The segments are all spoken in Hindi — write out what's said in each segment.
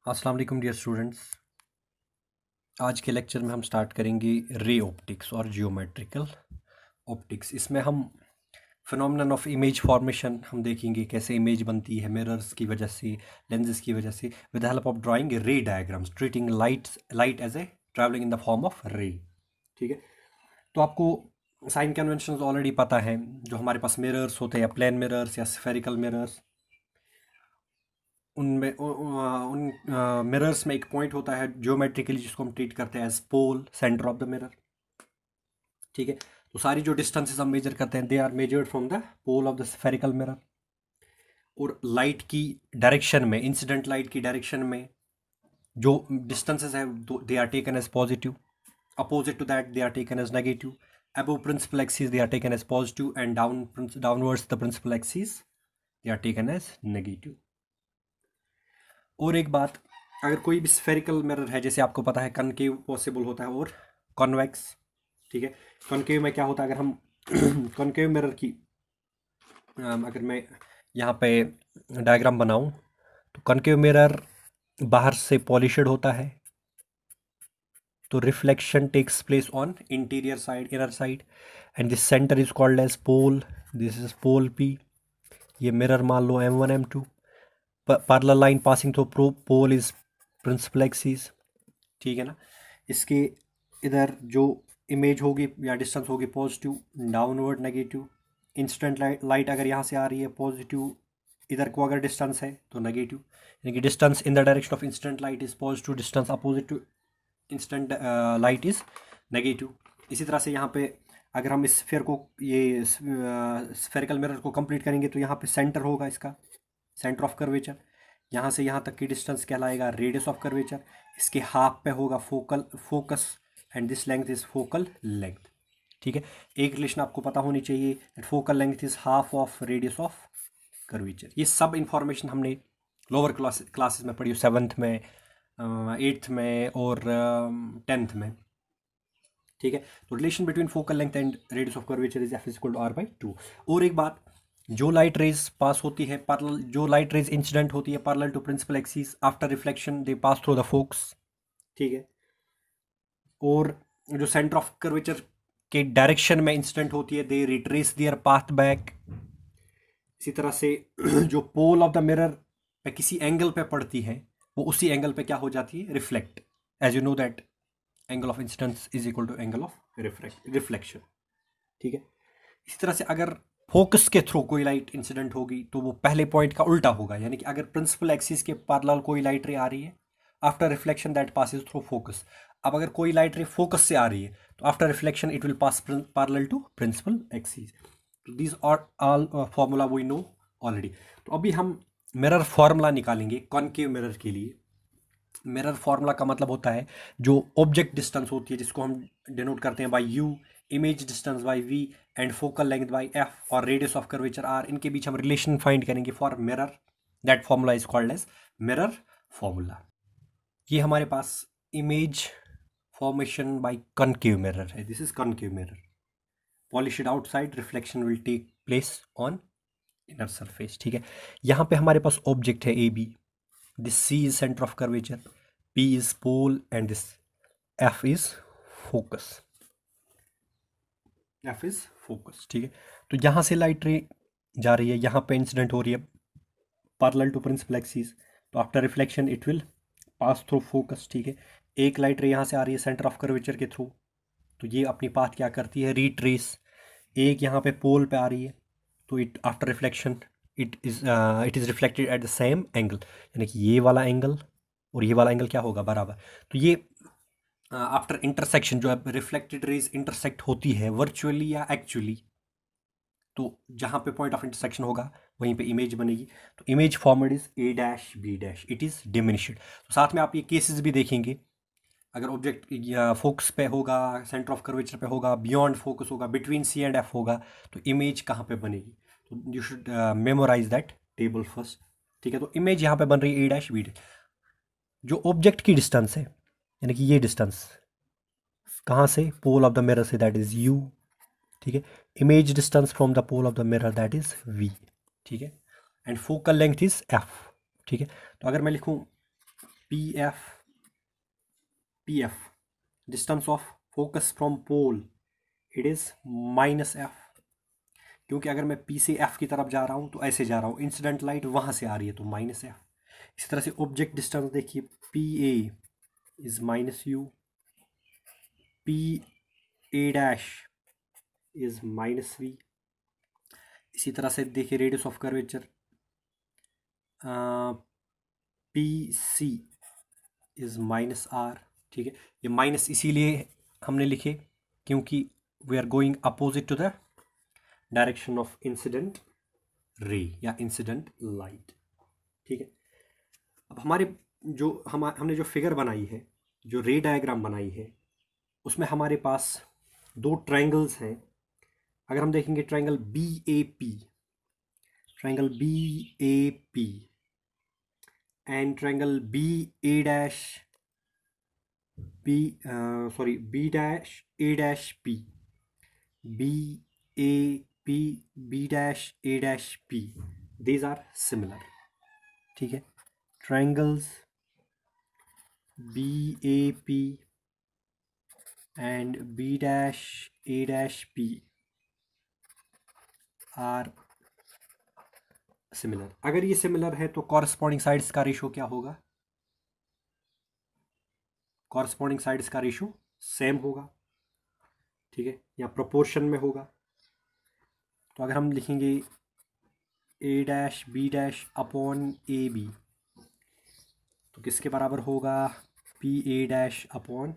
अस्सलाम वालेकुम डियर स्टूडेंट्स। आज के लेक्चर में हम स्टार्ट करेंगे रे ऑप्टिक्स और जियोमेट्रिकल ऑप्टिक्स। इसमें हम फिनोमेनन ऑफ इमेज फॉर्मेशन हम देखेंगे, कैसे इमेज बनती है मिरर्स की वजह से, लेंसेज की वजह से, with help of drawing ray diagrams treating light as a travelling in the form of ray. ठीक है, तो आपको साइन कन्वेंशंस ऑलरेडी पता है। जो हमारे पास मिरर्स होते हैं, प्लेन मिरर्स या स्फेरिकल मिरर्स, उनमें उन मिरर्स में एक पॉइंट होता है ज्योमेट्रिकली जिसको हम ट्रीट करते हैं as pole, centre of the mirror. ठीक है, तो सारी जो डिस्टेंसेस हम मेजर करते हैं they are measured from the pole of the spherical mirror. और लाइट की डायरेक्शन में, इंसिडेंट लाइट की डायरेक्शन में जो डिस्टेंसेस है they are taken as positive, opposite to that they are taken as negative. Above principal axis they are taken as positive and downwards the principal axis they are taken as negative. और एक बात, अगर कोई भी स्फेरिकल मिरर है, जैसे आपको पता है कनकेव पॉसिबल होता है और कॉन्वेक्स। ठीक है, कनकेव में क्या होता है, अगर हम कनकेव मिरर की अगर मैं यहाँ पे डायग्राम बनाऊं, तो कनकेव मिरर बाहर से पॉलिश्ड होता है, तो reflection takes place on interior side, inner side, and this centre is called as pole. This is pole P. ये मिरर मान लो M1 M2, parallel line passing through pole is principal axis. ठीक है ना, इसके इधर जो इमेज होगी या डिस्टेंस होगी positive, downward negative. Instant light अगर यहाँ से आ रही है पॉजिटिव, इधर को अगर डिस्टेंस है तो नेगेटिव, यानी कि distance in the direction of instant light is positive, distance opposite to instant light is negative. इसी तरह से यहाँ पे अगर हम इस स्फीयर को, ये स्फेरिकल मिरर को कंप्लीट करेंगे, तो यहाँ पे सेंटर होगा इसका, सेंटर ऑफ कर्वेचर। यहाँ से यहाँ तक की डिस्टेंस कहलाएगा रेडियस ऑफ कर्वेचर। इसके हाफ पे होगा focus and this length is focal length. ठीक है, एक रिलेशन आपको पता होनी चाहिए, that focal length is half of radius of curvature. ये सब इंफॉर्मेशन हमने लोअर क्लासेस में पढ़ी, 7th में, 8th में और 10th में। ठीक है, तो relation between focal length and radius of curvature is F=R/2। और एक बात, जो लाइट रेज पास होती है पैरेलल, जो लाइट रेज इंसिडेंट होती है parallel to principal axis, after reflection they pass through the focus. ठीक है, और जो सेंटर ऑफ कर्वेचर के डायरेक्शन में इंसिडेंट होती है they retrace their path back. इसी तरह से जो पोल ऑफ द मिरर पे किसी एंगल पे पड़ती है, वो उसी एंगल पे क्या हो जाती है, reflect. As you know that angle of incidence is equal to angle of reflection. ठीक है, इसी तरह से अगर फोकस के थ्रू कोई लाइट इंसिडेंट होगी तो वो पहले पॉइंट का उल्टा होगा, यानी कि अगर प्रिंसिपल एक्सिस के पैरेलल कोई लाइट रे आ रही है, after reflection that passes through focus. अब अगर कोई लाइट रे फोकस से आ रही है, तो after reflection it will pass parallel to principal axis. तो these are all formula we know already. तो अभी हम मिरर फॉर्मूला निकालेंगे कॉनकेव मिरर के लिए। मिरर फॉर्मूला का मतलब होता है जो ऑब्जेक्ट डिस्टेंस होती है, जिसको हम डिनोट करते हैं by U, image distance by V, and focal length by F, और रेडियस ऑफ कर्वेचर आर। इनके बीच हम रिलेशन फाइंड करेंगे for mirror. That formula is called as mirror formula. ये हमारे पास image formation by concave mirror है। This is concave mirror, polished outside, reflection will take place on inner surface. ठीक है, यहाँ पे हमारे पास ऑब्जेक्ट है A B, this C is centre of curvature, P is pole, and this F is focus। F is focus। ठीक है, तो यहाँ से लाइट रे जा रही है, यहाँ पे इंसिडेंट हो रही है पैरेलल टू प्रिंसिपल एक्सिस, तो after reflection it will pass through focus. ठीक है, एक लाइट रे यहाँ से आ रही है सेंटर ऑफ कर्वेचर के थ्रू, तो ये अपनी पाथ क्या करती है, रीट्रेस। एक यहाँ पे पोल पे आ रही है, तो it after reflection it is reflected at the same angle, यानी कि ये वाला एंगल और ये वाला एंगल क्या होगा, बराबर। तो ये आफ्टर इंटरसेक्शन जो है रिफ्लेक्टेड रेज इंटरसेक्ट होती है वर्चुअली या एक्चुअली, तो जहाँ पे पॉइंट ऑफ इंटरसेक्शन होगा वहीं पे इमेज बनेगी। तो image formed is A' B', it is diminished. तो साथ में आप ये केसेस भी देखेंगे, अगर ऑब्जेक्ट फोकस पे होगा, सेंटर ऑफ कर्वेचर पे होगा, बियॉन्ड फोकस होगा, बिटवीन C एंड F होगा, तो इमेज कहाँ पे बनेगी। तो you should memorise that table first. ठीक है, तो इमेज यहाँ पे बन रही है A' B'। जो ऑब्जेक्ट की डिस्टेंस है, यानी कि ये डिस्टेंस कहाँ से, पोल ऑफ द मिरर से, दैट इज U। ठीक है, image distance from the pole of the mirror that is V। ठीक है, and focal length is F। ठीक है, तो अगर मैं लिखूँ PF distance of focus from pole, it is minus F, क्योंकि अगर मैं P से F की तरफ जा रहा हूँ तो ऐसे जा रहा हूँ, इंसिडेंट लाइट वहाँ से आ रही है तो माइनस F। इसी तरह से ऑब्जेक्ट डिस्टेंस देखिए, PA is minus U, PA dash is minus V। इसी तरह से देखिए radius of curvature PC is minus R। ठीक है, ये माइनस इसीलिए हमने लिखे क्योंकि we are going opposite to the direction of incident ray या इंसिडेंट लाइट। ठीक है, अब हमारे जो हमने जो फिगर बनाई है, जो रे डायग्राम बनाई है, उसमें हमारे पास दो ट्रायंगल्स हैं। अगर हम देखेंगे triangle BAP and triangle B dash P, B dash A dash P, these are similar। ठीक है, triangles BAP and B dash A dash P are similar। अगर ये similar है तो corresponding sides का रेशो क्या होगा? corresponding sides का रेशो सेम होगा। ठीक है, या प्रोपोर्शन में होगा। तो अगर हम लिखेंगे A dash B dash upon AB, तो किसके बराबर होगा? PA dash upon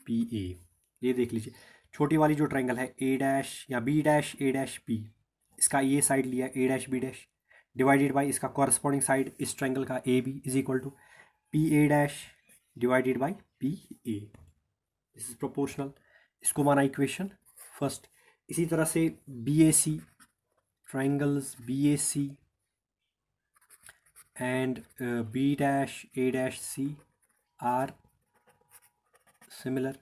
PA। ये देख लीजिए, छोटी वाली जो ट्रायंगल है A डैश या B dash A dash P, इसका ये साइड लिया A dash B dash, divided by इसका कॉरस्पॉन्डिंग साइड इस ट्रायंगल का AB is equal to PA dash divided by PA। This is proportional. इसको माना इक्वेशन फर्स्ट। इसी तरह से BAC, triangles BAC and B dash A dash C are similar।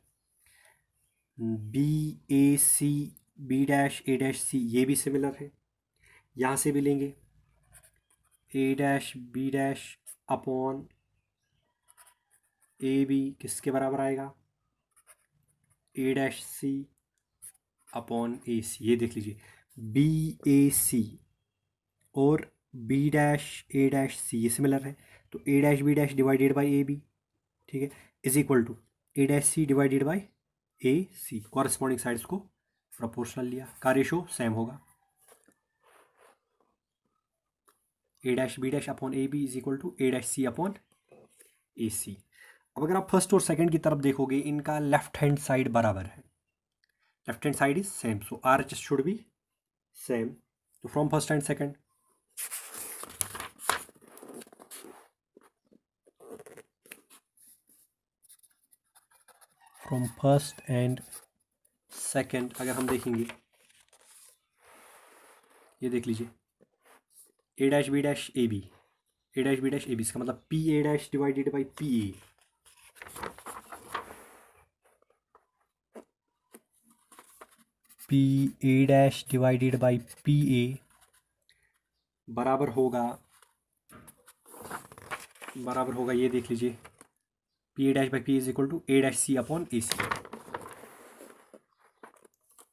BAC B dash A dash C ये भी सिमिलर है। यहाँ से भी लेंगे A dash B dash upon AB किसके बराबर आएगा? A dash C upon AC। ये देख लीजिए, BAC और B dash A dash C ये सिमिलर है, तो A dash B dash divided by AB, ठीक है, is equal to A dash C divided by AC। Corresponding sides को प्रोपोर्शनल लिया, का रेशो सेम होगा। A dash B dash upon AB is equal to A dash C upon AC। अब अगर आप फर्स्ट और सेकंड की तरफ देखोगे, इनका लेफ्ट हैंड साइड बराबर है, left hand side is same, so RHS should be same. तो from first and second, from first and second अगर हम देखेंगे, ये देख लीजिए A dash B dash AB, A dash B dash AB, इसका मतलब PA dash divided by PA, PA dash divided by PA बराबर होगा ये देख लीजिए, PA dash by PA is equal to A dash C upon AC।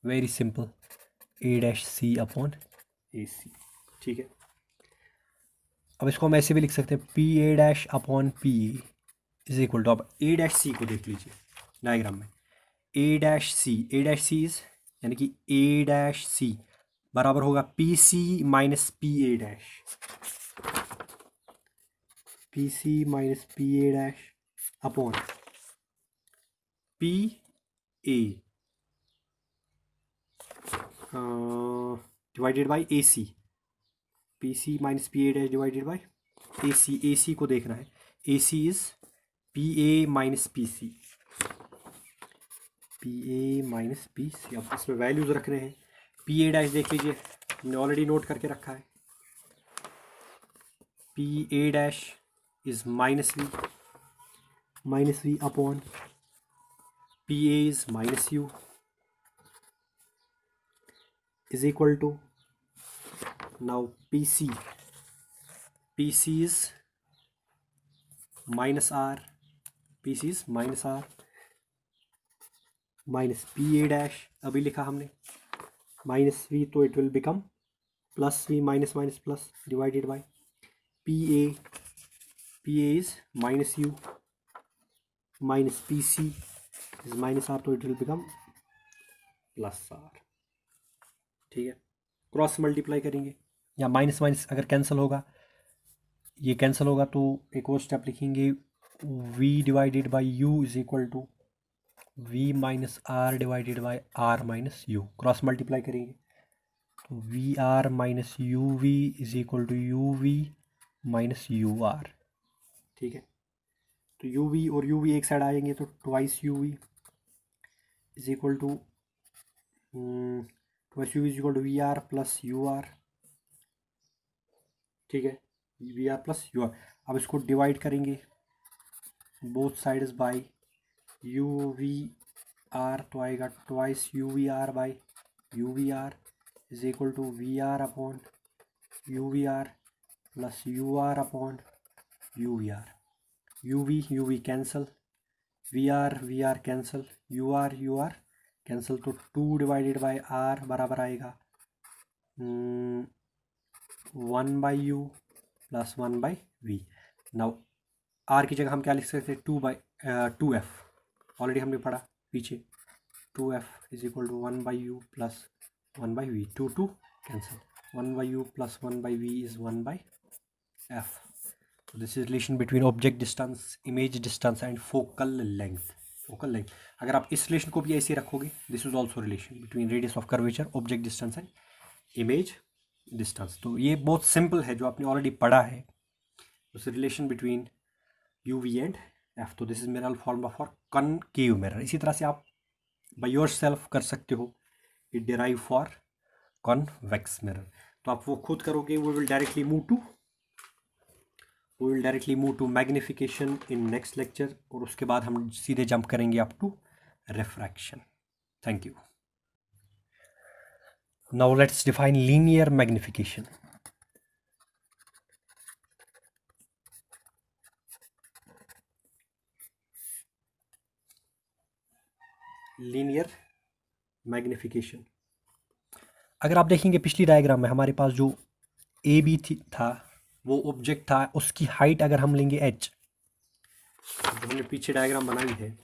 Very simple, A dash C upon AC। ठीक है, अब इसको हम ऐसे भी लिख सकते हैं, PA dash upon PA is equal to, अब A डैश C को देख लीजिए डायग्राम में, A डैश C इज यानी कि A डैश C बराबर होगा PC minus PA dash, PC minus PA dash upon PA divided by AC, PC minus PA dash divided by AC। AC को देखना है, AC is PA minus PC, PA minus PC। अब इसमें वैल्यूज रखने हैं। PA डैश देख लीजिए, हमने ऑलरेडी नोट करके रखा है, PA dash is minus V upon PA is minus U is equal to, now PC is minus R, P C is minus R minus P A dash, अभी लिखा हमने माइनस वी, तो it will become plus V minus minus plus divided by P A, P A is minus U minus P C is minus R, तो it will become plus R. ठीक है, क्रॉस मल्टीप्लाई करेंगे या माइनस माइनस अगर कैंसिल होगा, ये कैंसिल होगा तो एक और स्टेप लिखेंगे, v divided by u is equal to v minus r divided by r minus u. Cross multiply करेंगे तो v r minus u v is equal to u v minus u r. ठीक है, तो यू वी और यू वी एक साइड आएंगे तो twice u v is equal to twice u is equal to v r plus u r. ठीक है, v r plus u are. अब इसको डिवाइड करेंगे both sides by u v r, तो आएगा twice u v r by u v r is equal to v r upon u v r plus u r upon u v r. U v cancel, v r cancel, u r cancel, तो 2 डिवाइडेड बाई आर बराबर आएगा 1 by u plus 1 by v. Now r की जगह हम क्या लिख सकते हैं, 2 एफ, ऑलरेडी हमने पढ़ा पीछे, 2 f is equal to 1 by u plus 1 by v, 2 cancel, 1 by u plus 1 by v is 1 by f. So this is relation between object distance, image distance and focal length. Focal length, अगर आप इस रिलेशन को भी ऐसे रखोगे, this is also relation between radius of curvature, object distance and image distance. तो ये बहुत सिंपल है जो आपने ऑलरेडी पढ़ा है, उस relation between U V and F. तो this is mirror formula for concave mirror. इसी तरह से आप बाय योर सेल्फ कर सकते हो it derive for convex mirror. तो आप वो खुद करोगे, we will directly move to magnification in next lecture, और उसके बाद हम सीधे जंप करेंगे up to refraction. Thank you. Now let's define linear magnification. Linear magnification, अगर आप देखेंगे पिछली डायग्राम में हमारे पास जो ए बी था वो ऑब्जेक्ट था, उसकी हाइट अगर हम लेंगे h, जो हमने पीछे डायग्राम बनाई है,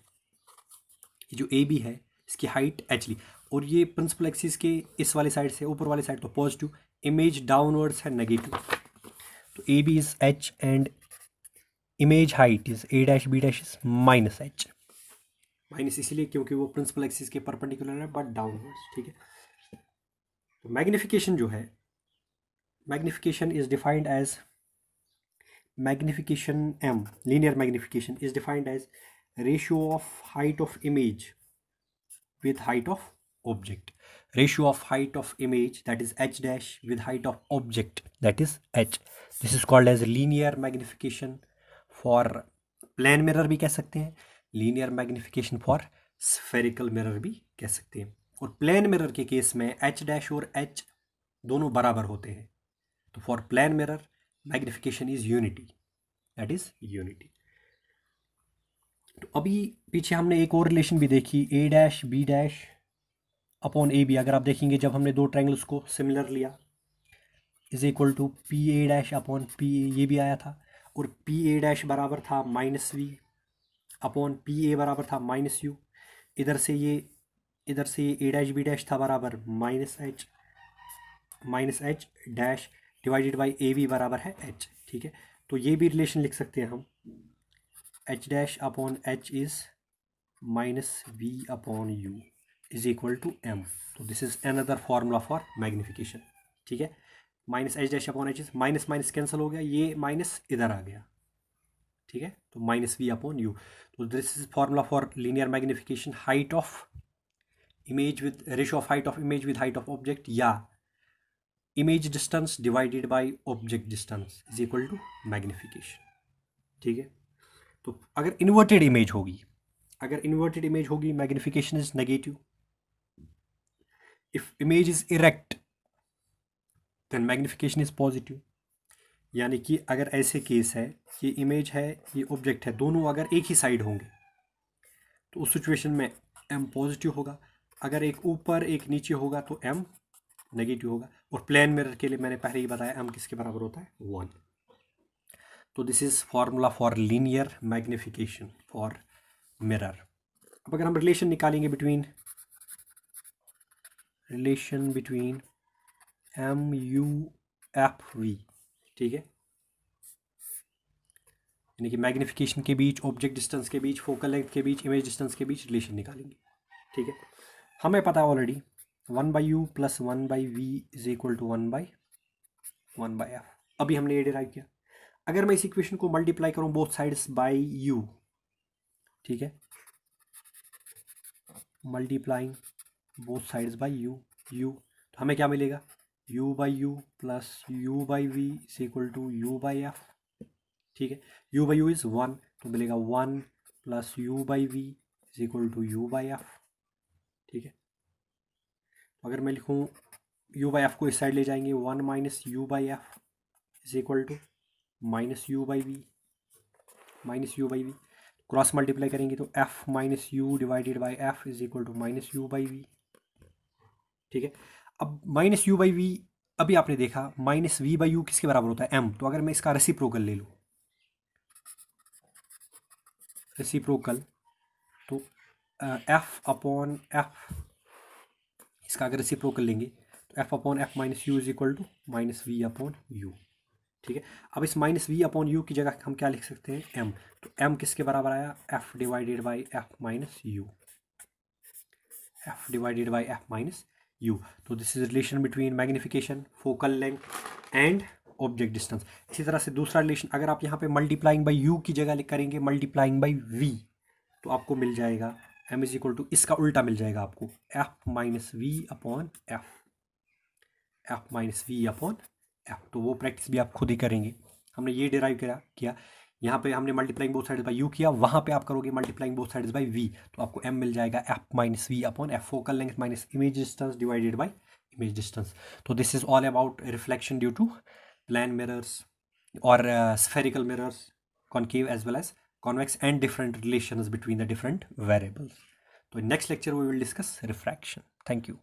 जो ए बी है इसकी हाइट h ली, और ये प्रिंसिपल एक्सिस के इस वाले साइड से ऊपर वाले साइड तो पॉजिटिव, इमेज डाउनवर्ड्स है नेगेटिव, तो A B is h and image height is a dash b dash is minus h। Minus इसलिए क्योंकि वो प्रिंसिपल एक्सिस के परपेंडिकुलर है बट डाउनवर्ड्स। ठीक है, तो मैग्निफिकेशन जो है, magnification is defined as magnification m, linear magnification is defined as ratio of height of image with height of object, ratio of height of image that is h dash with height of object that is h. This is called as linear magnification for plane mirror भी कह सकते हैं, linear magnification for spherical mirror भी कह सकते हैं। और plane mirror के केस में h dash और h दोनों बराबर होते हैं, तो for plane mirror magnification is unity, that is unity. तो अभी पीछे हमने एक और रिलेशन भी देखी, A dash B dash upon A B. अगर आप देखेंगे जब हमने दो ट्रायंगल्स को सिमिलर लिया is equal to P A dash upon P A, ये भी आया था, और पी ए डैश बराबर था minus we upon P A बराबर था माइनस यू। इधर से ये ए डैश बी डैश था बराबर minus H dash divided by A V बराबर है एच। ठीक है, तो ये भी रिलेशन लिख सकते हैं हम, H dash upon H is minus we upon U is equal to M. तो this is another formula for magnification. ठीक है, minus H dash upon H is minus minus cancel हो गया, ये माइनस इधर आ गया। ठीक है, तो माइनस वी अपॉन यू। तो this is formula for linear magnification, height of image with ratio of height of image with height of object, या image distance divided by object distance is equal to magnification. ठीक है, तो अगर इन्वर्टेड इमेज होगी magnification is negative. If image is erect then magnification is positive. यानी कि अगर ऐसे केस है, ये इमेज है, ये ऑब्जेक्ट है, दोनों अगर एक ही साइड होंगे तो उस सिचुएशन में m पॉजिटिव होगा, अगर एक ऊपर एक नीचे होगा तो m नेगेटिव होगा। और प्लेन मिरर के लिए मैंने पहले ही बताया m किसके बराबर होता है, 1। तो this is formula for linear magnification for mirror. अब अगर हम रिलेशन निकालेंगे between m u f v, ठीक है, यानी कि मैग्निफिकेशन के बीच, ऑब्जेक्ट डिस्टेंस के बीच, फोकल लेंथ के बीच, इमेज डिस्टेंस के बीच रिलेशन निकालेंगे, ठीक है। हमें पता है already 1/u + 1/v is equal to 1/f। अभी हमने ये डिराइव किया। अगर मैं इस इक्वेशन को मल्टीप्लाई करूं बोथ साइड्स बाय u, ठीक है, multiplying both sides by u, तो हमें क्या मिलेगा, u/u + u/v is equal to u/f, ठीक है। u/u इज 1, तो मिलेगा 1 + u/v is equal to u/f, ठीक है। अगर मैं लिखूँ u/f को इस साइड ले जाएंगे, 1 - u/f is equal to -u/v, cross multiply करेंगे तो f - u / f is equal to -u/v, ठीक है। अब -u/v, अभी आपने देखा -v/u किसके बराबर होता है, m। तो अगर मैं इसका रेसिप्रोकल ले लूँ, रेसिप्रोकल, तो f/f, इसका अगर रेसिप्रोकल लेंगे तो f/f - u is equal to -v/u, ठीक है। अब इस -v/u की जगह हम क्या लिख सकते हैं, m। तो m किसके बराबर आया, f / f - u। तो this is relation between magnification, focal length and object distance. इसी तरह से दूसरा रिलेशन, अगर आप यहाँ पे मल्टीप्लाइंग बाई u की जगह करेंगे मल्टीप्लाइंग बाई v, तो आपको मिल जाएगा m इज इक्वल टू, इसका उल्टा मिल जाएगा आपको, f - v/f। तो वो प्रैक्टिस भी आप खुद ही करेंगे। हमने ये डिराइव किया, यहाँ पे हमने multiplying both sides by u किया, वहाँ पे आप करोगे multiplying both sides by v, तो आपको m मिल जाएगा f - v/f, focal length minus image distance divided by image distance. तो this is all about reflection due to plane mirrors और spherical mirrors, concave as well as convex, and different relations between the different variables. So in next lecture we will discuss refraction. Thank you.